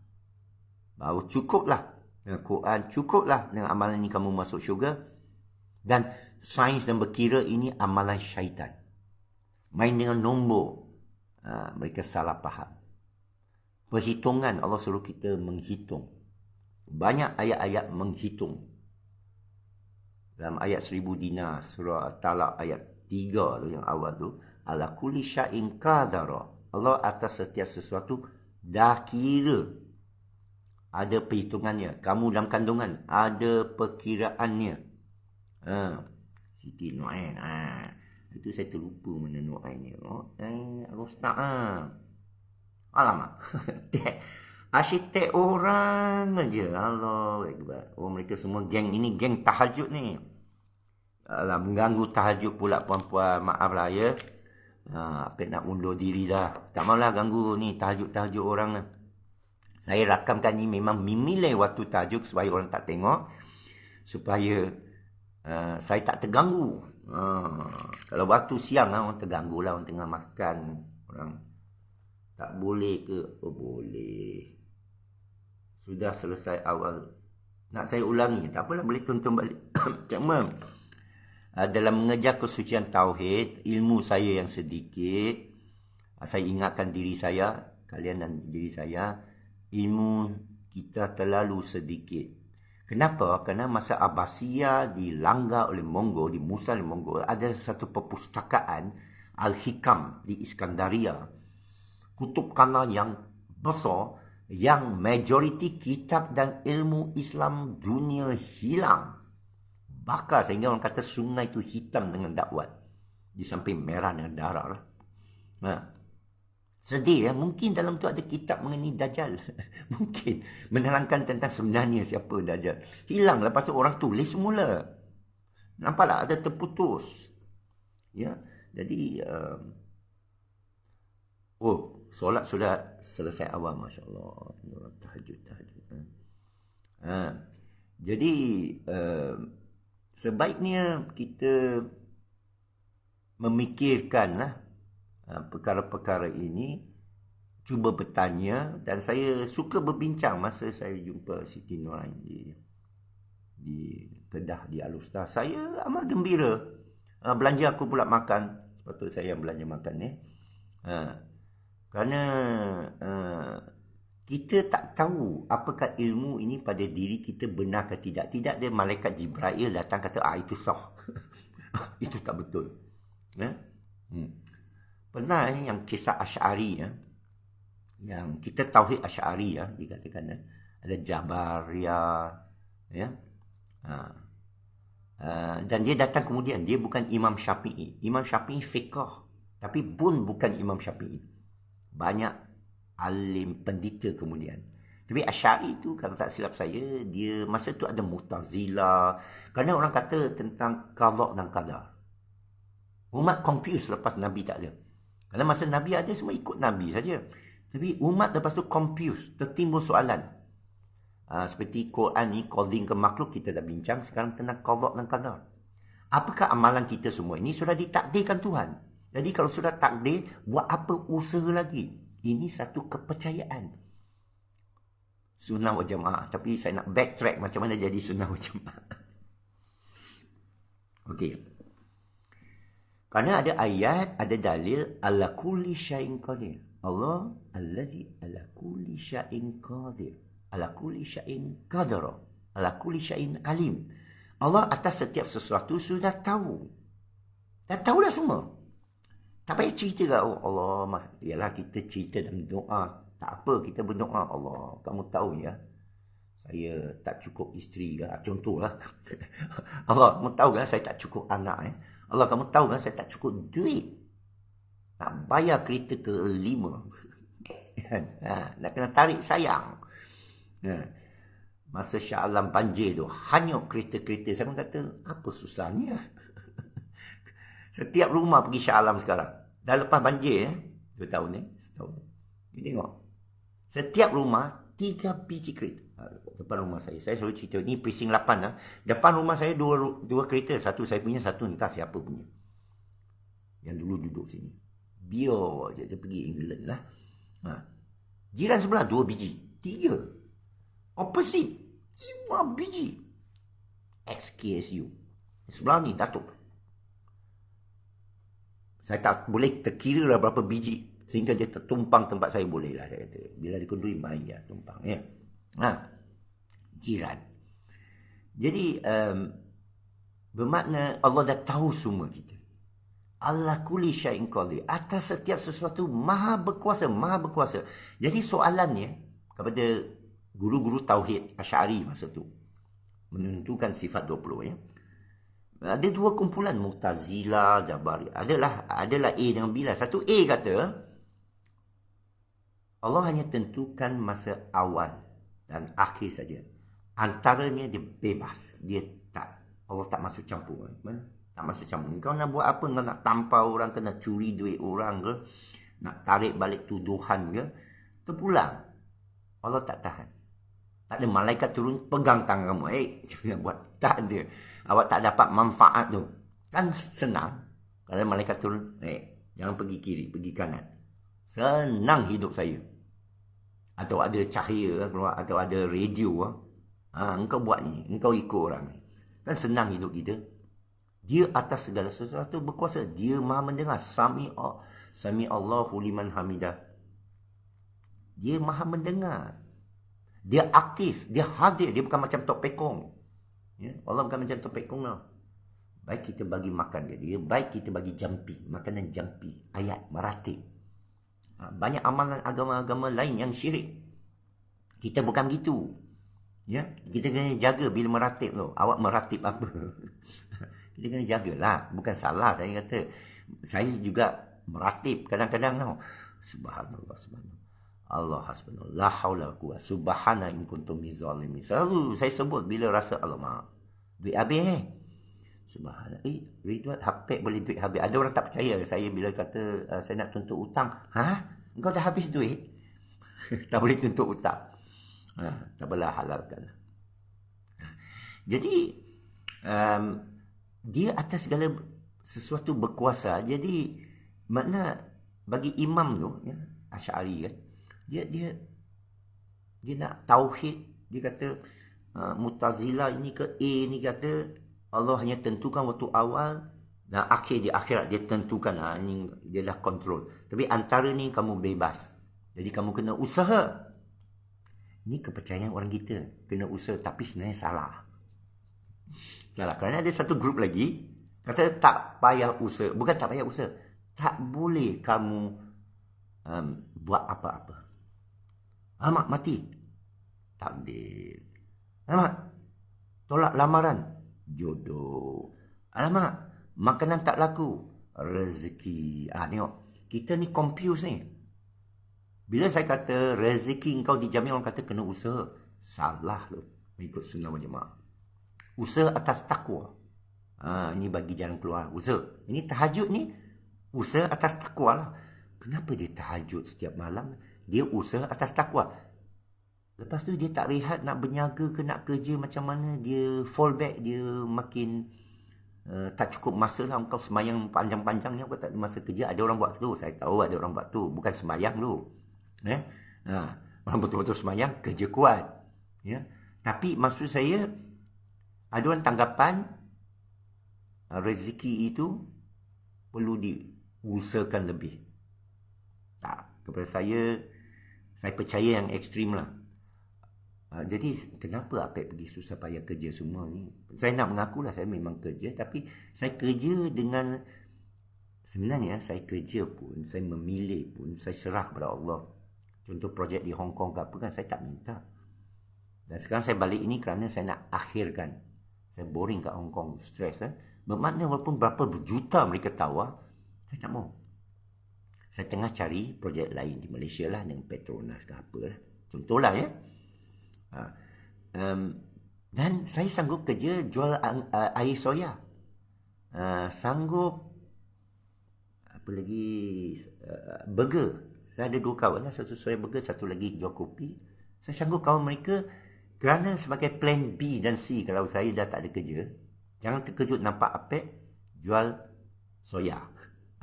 Baru cukuplah dengan Quran, cukuplah dengan amalan ini kamu masuk syurga. Dan sains dan berkira ini amalan syaitan. Main dengan nombor. Mereka salah faham. Perhitungan, Allah suruh kita menghitung. Banyak ayat-ayat menghitung. Dalam ayat 1000 dinar, surah At-Talaq ayat 3 tu yang awal tu, ala kulli syai'in qadara. Allah atas setiap sesuatu dah kira. Ada perhitungannya. Kamu dalam kandungan ada perkiraannya. Siti Nu'ain. Itu saya terlupa mana Nu'ain ni. Ustaz. Alamak. Arsitek orang aja. Allah Akbar. Oh, mereka semua geng ini, geng tahajud ni. Alah, mengganggu tahajud pula puan-puan. Maaf lah ya. Apa nak undur diri dah. Tak maulah ganggu ni tahajud-tahajud orang lah. Saya rakamkan ni memang memilih waktu tahajud supaya orang tak tengok. Supaya saya tak terganggu. Kalau waktu siang orang terganggu lah. Orang tengah makan. Orang tak boleh ke? Oh boleh. Sudah selesai awal. Nak saya ulangi? Tak apalah, boleh tonton balik. Cuma dalam mengejar kesucian tauhid, ilmu saya yang sedikit, saya ingatkan diri saya, kalian dan diri saya, ilmu kita terlalu sedikit. Kenapa? Kerana masa Abbasiyah dilanggar oleh Mongol, di Musa oleh Mongol, ada satu perpustakaan Al-Hikam di Iskandaria. Kutubkhana yang besar, yang majoriti kitab dan ilmu Islam dunia hilang. Bakar sehingga orang kata sungai itu hitam dengan dakwat. Di samping merah dengan darah lah. Sedih ya, mungkin dalam tu ada kitab mengenai Dajjal. Mungkin menerangkan tentang sebenarnya siapa Dajjal. Hilang, lepas tu orang tulis semula. Nampaklah ada terputus. Ya, jadi solat sudah selesai awal, masya-Allah. Tahajud. Jadi sebaiknya kita memikirkanlah perkara-perkara ini, cuba bertanya, dan saya suka berbincang masa saya jumpa Siti Nu'ain di Kedah di Al-Ustaz. Saya amat gembira. Belanja aku pula makan. Sepatutnya saya yang belanja makan ni. Kerana kita tak tahu apakah ilmu ini pada diri kita benar ke tidak. Tidak ada malaikat Jibril datang kata, itu sah. Itu tak betul. Pernah yang kisah Asy'ari ya. Yang kita tauhid Asy'ari ya, dikatakan ada Jabariyah ya. Dan dia datang kemudian, dia bukan Imam Syafi'i. Imam Syafi'i fiqh, tapi pun bukan Imam Syafi'i. Banyak alim pendeta kemudian. Tapi Asy'ari itu kalau tak silap saya, dia masa tu ada Mu'tazilah. Kerana orang kata tentang qada dan qadar. Umat confused lepas Nabi tak ada. Kerana masa Nabi ada, semua ikut Nabi saja. Tapi umat lepas tu confused, tertimbul soalan. Seperti Quran ni, qading ke makhluk, kita dah bincang. Sekarang tentang qada dan qadar. Apakah amalan kita semua ini sudah ditakdirkan Tuhan? Jadi kalau sudah takdir, buat apa usaha lagi? Ini satu kepercayaan. Sunnah wal jamaah. Tapi saya nak backtrack macam mana jadi sunnah wal jamaah. Okey. Kerana ada ayat, ada dalil, ala kulli syai'in qadir. Allah allazi ala kulli syai'in qadir, ala kulli syai'in qadara, ala kulli syai'in alim. Allah atas setiap sesuatu sudah tahu. Dah tahu dah semua. Tak payah cerita kat Allah. Yalah, kita cerita dalam doa. Tak apa, kita berdoa. Allah, kamu tahu ya, saya tak cukup isteri kan? Contohlah. Allah, kamu tahu kan saya tak cukup anak. Allah, kamu tahu kan saya tak cukup duit nak bayar kereta ke-5. Nak kena tarik sayang. Masa Shah Alam banjir tu, hanyut kereta-kereta. Saya pun kata, apa susahnya? Setiap rumah pergi Shah Alam sekarang. Dah lepas banjir, 2 tahun setahun. Ni tengok. Setiap rumah, 3 biji kereta. Depan rumah saya. Saya selalu cerita, ni precinct 8. Depan rumah saya 2 kereta. Satu saya punya, satu entah siapa punya. Yang dulu duduk sini. Biar je dia pergi England lah. Jiran sebelah 2 biji. 3. Opposite 5 biji. XKSU. Sebelah ni Datuk. Saya tak boleh terkira lah berapa biji sehingga dia tertumpang tempat saya, boleh lah saya kata. Bila dikenduri, mai ya tumpang ya. Jiran. Jadi bermakna Allah dah tahu semua kita. Allah kulli syai'in qadir, atas setiap sesuatu maha berkuasa, maha berkuasa. Jadi soalannya kepada guru-guru tauhid Asy'ari masa tu, menentukan sifat 20 ya. Ada 2 kumpulan, Mu'tazilah, Jabari. Adalah A dengan B lah. Satu A kata Allah hanya tentukan masa awal dan akhir saja. Antaranya dia bebas. Dia tak, Allah tak masuk campur. Mana? Tak masuk campur. Kau nak buat apa? Kau nak tampar orang ke, nak curi duit orang ke, nak tarik balik tuduhan ke, terpulang. Allah tak tahan. Tak ada malaikat turun pegang tangan kamu. Jangan buat. Tak ada. Awak tak dapat manfaat tu. Kan senang. Kalau malaikat turun, jangan pergi kiri, pergi kanan. Senang hidup saya. Atau ada cahaya keluar, atau ada radio. Engkau buat ni, engkau ikut orang ni. Kan senang hidup kita. Dia atas segala sesuatu berkuasa. Dia maha mendengar. Sami Allahu liman hamidah. Dia maha mendengar. Dia aktif. Dia hadir. Dia bukan macam Tok Pekong. Ya? Allah bukan macam Tok Pekong tau. Baik kita bagi makan dia. Baik kita bagi jampi. Makanan jampi. Ayat. Meratib. Banyak amalan agama-agama lain yang syirik. Kita bukan gitu. Ya? Kita kena jaga bila meratib tu. Awak meratib apa? Kita kena jagalah. Bukan salah saya kata. Saya juga meratib kadang-kadang tau. Subhanallah, subhanallah. Allah hasbunallah. La haula quwwata. Subhana in kuntum zalimin. Selalu saya sebut bila rasa alamak. Duit habis Subhanallah. Duit habis, boleh duit habis. Ada orang tak percaya saya bila kata saya nak tuntut hutang. Engkau dah habis duit? Tak boleh tuntut hutang. Tak boleh halalkan. Jadi dia atas segala sesuatu berkuasa. Jadi makna bagi imam tu ya, Asy'ari kan, dia nak tauhid. Dia kata Mu'tazilah ini ke A ni kata Allah hanya tentukan waktu awal dan akhir di akhirat. Dia tentukan ini dia dah kontrol. Tapi antara ni kamu bebas. Jadi kamu kena usaha. Ini kepercayaan orang kita. Kena usaha, tapi sebenarnya salah. Salah. Kerana ada satu grup lagi kata tak payah usaha. Bukan tak payah usaha. Tak boleh kamu buat apa-apa. Alamak, mati. Takdir. Alamak, tolak lamaran. Jodoh. Alamak, makanan tak laku. Rezeki. Tengok. Kita ni confused ni. Bila saya kata rezeki kau dijamin, orang kata kena usaha. Salah lu. Mengikut sunnah wal jamaah. Usaha atas takwa. Ini bagi jalan keluar. Usaha. Ini tahajud ni. Usaha atas takwa lah. Kenapa dia tahajud setiap malam? Dia usaha atas takwa. Lepas tu dia tak rehat, nak berniaga ke nak kerja macam mana. Dia fall back. Dia makin tak cukup masa lah. Kau semayang panjang-panjangnya. Kau tak ada masa kerja. Ada orang buat tu. Saya tahu ada orang buat tu. Bukan semayang tu. Orang betul-betul semayang, kerja kuat. Ya. Tapi maksud saya, ada orang tanggapan rezeki itu perlu diusahakan lebih. Tak. kepada saya percaya yang ekstrim lah. Jadi kenapa Apek pergi susah payah kerja semua ni? Saya nak mengakulah saya memang kerja, tapi saya kerja dengan, sebenarnya saya kerja pun, saya memilih pun, saya serah kepada Allah. Contoh projek di Hong Kong ke apa kan, saya tak minta. Dan sekarang saya balik ini kerana saya nak akhirkan. Saya boring kat Hong Kong, stres. Bermakna walaupun berapa berjuta mereka tawar, saya tak mau. Saya tengah cari projek lain di Malaysia lah, dengan Petronas ke apa lah. Contohlah ya. Dan saya sanggup kerja jual air soya. Sanggup apa lagi, burger. Saya ada 2 kawan lah, satu soya burger, satu lagi jual kopi. Saya sanggup kawan mereka kerana sebagai plan B dan C kalau saya dah tak ada kerja. Jangan terkejut nampak Apek jual soya,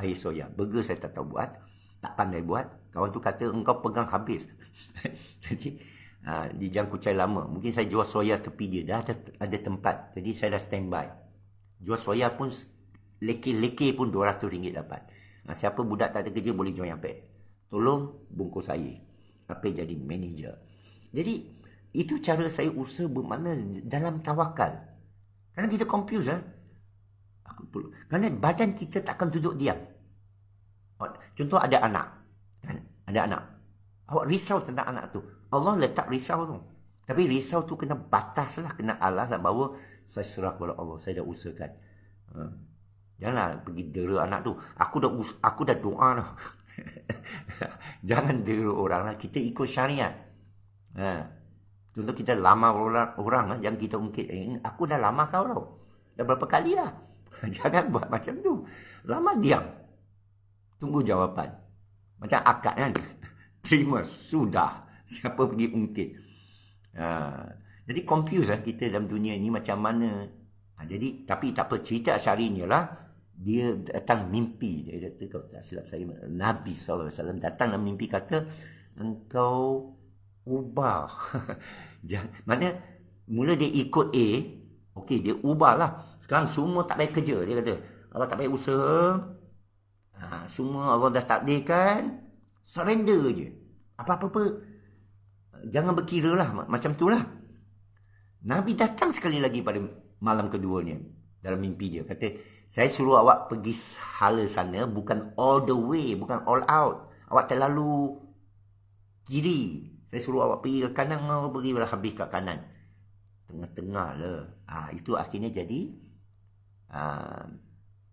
air soya. Burger saya tak tahu buat, tak pandai buat. Kawan tu kata engkau pegang habis. Jadi di Jang Kuchai lama, mungkin saya jual soya tepi dia, dah ada tempat. Jadi saya dah standby. Jual soya pun leke-leke pun RM200 dapat. Siapa budak tak ada kerja boleh join Apek. Tolong bungkus air. Apek jadi manager. Jadi itu cara saya usaha bermakna dalam tawakal. Kerana kita confuse kerana badan kita takkan duduk diam. Contoh ada anak. Kan? Ada anak. Awak risau tentang anak tu. Allah letak risau tu. Tapi risau tu kena batas lah. Kena alas lah bahawa saya serah kepada Allah. Saya dah usahakan. Janganlah pergi dera anak tu. Aku dah doa dah. Jangan dera orang lah. Kita ikut syariat. Contoh kita lamar orang yang kita ungkit, aku dah lamar kau tau. Dah berapa kali lah. Jangan buat macam tu. Lamar diam. Tunggu jawapan. Macam akad kan. Terima, sudah. Siapa pergi ungkit. Jadi confuse kita dalam dunia ini macam mana. Jadi, tapi tak apa, cerita Asy'ari ni lah. Dia datang mimpi. Dia kata, kalau tak silap saya, Nabi SAW datang dalam mimpi kata, engkau ubah. Maknanya mula dia ikut A, okey, dia ubahlah. Sekarang semua tak payah kerja, dia kata. Allah tak payah usaha. Semua Allah dah takdirkan. Surrender je. Apa-apa jangan berkira lah. Macam tu lah. Nabi datang sekali lagi pada malam keduanya dalam mimpi dia. Kata, saya suruh awak pergi hala sana, bukan all the way, bukan all out. Awak terlalu kiri. Saya suruh awak pergi ke kanan, awak pergilah habis kat kanan. Tengah-tengah lah. Itu akhirnya jadi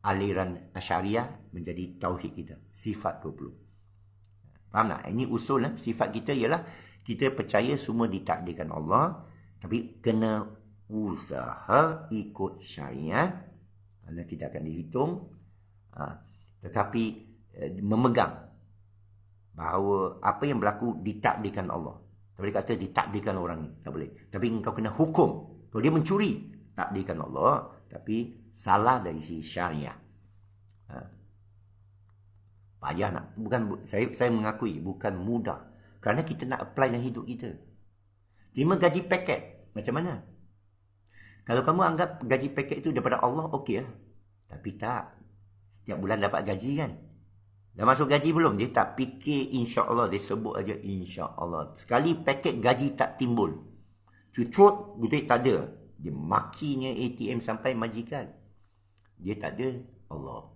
aliran Asy'ariyah menjadi tauhid kita. Sifat 20. Faham tak? Ini usul lah. Sifat kita ialah kita percaya semua ditakdirkan Allah. Tapi kena usaha ikut syariat. Kerana tidak akan dihitung. Tetapi memegang bahawa apa yang berlaku ditakdirkan Allah. Tak boleh kata ditakdirkan orang ni. Tak boleh. Tapi engkau kena hukum. Kalau dia mencuri, takdirkan Allah. Tapi salah dari sisi syariah. Payah nak. Bukan, saya mengakui bukan mudah. Kerana kita nak apply dalam hidup kita. Terima gaji paket. Macam mana? Kalau kamu anggap gaji paket itu daripada Allah, okey lah. Tapi tak. Setiap bulan dapat gaji kan? Dah masuk gaji belum? Dia tak fikir insya-Allah. Dia sebut aja insya-Allah. Sekali paket gaji tak timbul. Cucut, duit tak ada. Dia makinya ATM sampai majikan. Dia tak ada Allah.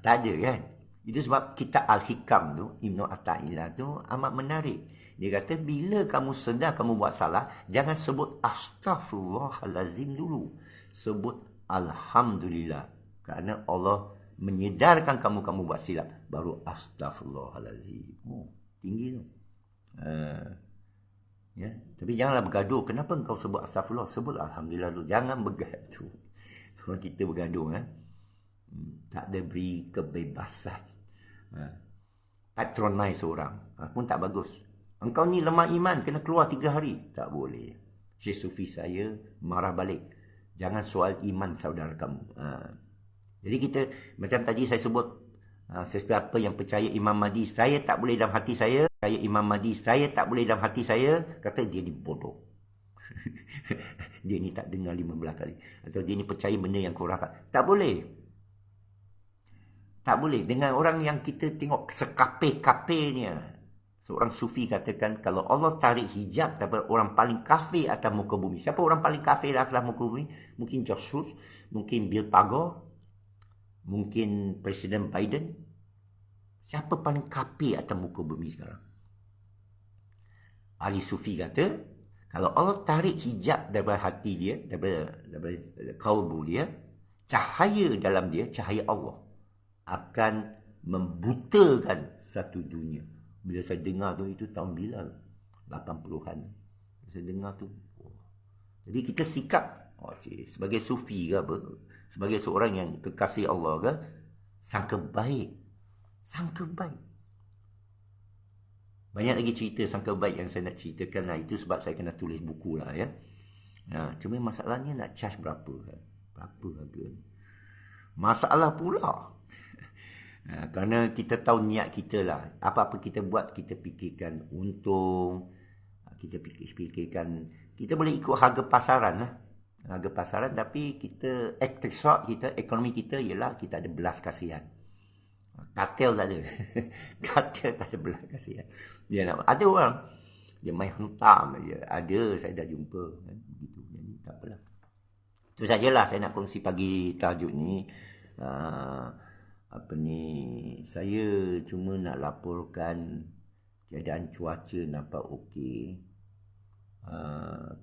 Tak ada kan? Itu sebab kitab Al-Hikam tu, Ibn Atta'illah tu amat menarik. Dia kata, bila kamu sedar kamu buat salah, jangan sebut astaghfirullahalazim dulu. Sebut Alhamdulillah. Kerana Allah menyedarkan kamu buat silap. Baru astaghfirullahalazim. Tinggi tu. Ya. Tapi janganlah bergaduh. Kenapa engkau sebut astaghfirullah? Sebut Alhamdulillah tu. Jangan bergaduh. Kalau kita bergaduh, tak ada beri kebebasan. Patronize orang pun tak bagus. Engkau ni lemah iman, kena keluar 3 hari. Tak boleh. Syekh Sufi saya marah balik. Jangan soal iman saudara kamu. Jadi kita, macam tadi saya sebut, sesiapa yang percaya Imam Mahdi, saya tak boleh dalam hati saya. Saya Imam Mahdi, saya tak boleh dalam hati saya. Kata dia ni bodoh. Dia ni tak dengar 15 kali. Atau dia ni percaya benda yang kurang. Tak boleh. Tak boleh. Dengan orang yang kita tengok sekape-kapenya. Seorang sufi katakan, kalau Allah tarik hijab daripada orang paling kafir atas muka bumi. Siapa orang paling kafir atas muka bumi? Mungkin George Bush, mungkin Bill Pago, mungkin Presiden Biden. Siapa paling kafir atas muka bumi sekarang? Ahli sufi kata, kalau Allah tarik hijab daripada hati dia, daripada kalbu dia, cahaya dalam dia, cahaya Allah, akan membutakan satu dunia. Bila saya dengar tu, itu tahun bila? 80-an. Saya dengar tu. Jadi kita sikap, sebagai sufi ke apa, sebagai seorang yang kekasih Allah ke, sangka baik. Sangka baik. Banyak lagi cerita sangka baik yang saya nak ceritakan lah. Itu sebab saya kena tulis buku lah ya. Cuma masalahnya nak charge berapa? Berapa harga ni? Masalah pula. Kerana kita tahu niat kita lah. Apa-apa kita buat, kita fikirkan untung. Kita fikirkan, kita boleh ikut harga pasaran lah. Harga pasaran, tapi kita, ekonomi kita ialah kita ada belas kasihan. Kartel tak ada. Kartel tak ada belas kasihan. Ada orang, dia main hentam je. Ada, saya dah jumpa. Begitu. Jadi tak apalah. Itu sajalah saya nak kongsi pagi tajuk ni. Saya cuma nak laporkan keadaan cuaca nampak okey.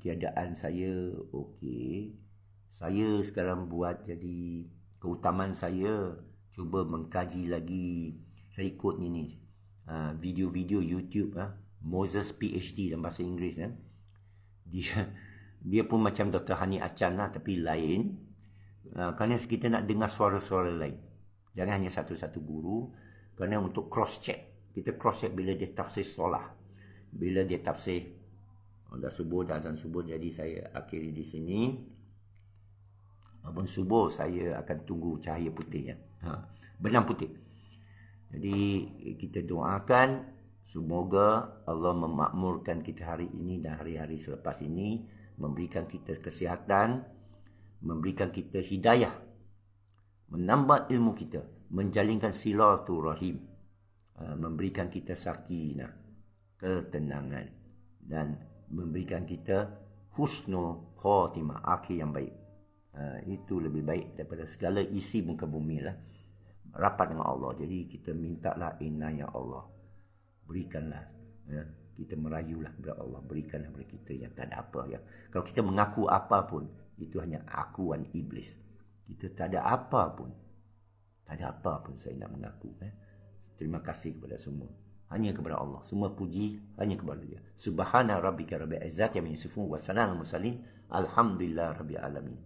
Keadaan saya okey. Saya sekarang buat jadi keutamaan saya cuba mengkaji lagi. Saya ikut ni video-video YouTube Moses PhD dalam bahasa Inggeris dia pun macam Dr. Hani Achan lah, tapi lain. Kerana kita nak dengar suara-suara lain. Jangan hanya satu-satu guru. Kerana untuk cross check, kita cross check bila dia tafsir solah, bila dia tafsir dah subuh, dah azan subuh. Jadi saya akhiri di sini. Abang subuh saya akan tunggu cahaya putih benang putih. Jadi kita doakan semoga Allah memakmurkan kita hari ini dan hari-hari selepas ini, memberikan kita kesihatan, memberikan kita hidayah, menambah ilmu kita, menjalinkan silaturahim, memberikan kita sakinah, ketenangan, dan memberikan kita husnul khatimah, akhir yang baik. Itu lebih baik daripada segala isi muka bumi lah. Rapat dengan Allah. Jadi kita mintalah inayah Allah. Berikanlah. Kita merayulah kepada Allah. Berikanlah kepada kita yang tak ada apa. Kalau kita mengaku apa pun, itu hanya akuan iblis. Kita tak ada apa pun. Tak ada apa pun saya nak mengaku. Terima kasih kepada semua. Hanya kepada Allah. Semua puji hanya kepada Dia. Subhana rabbika rabbil izzati amma yasifun wa salamun mursalin. Alhamdulillah rabbil alamin.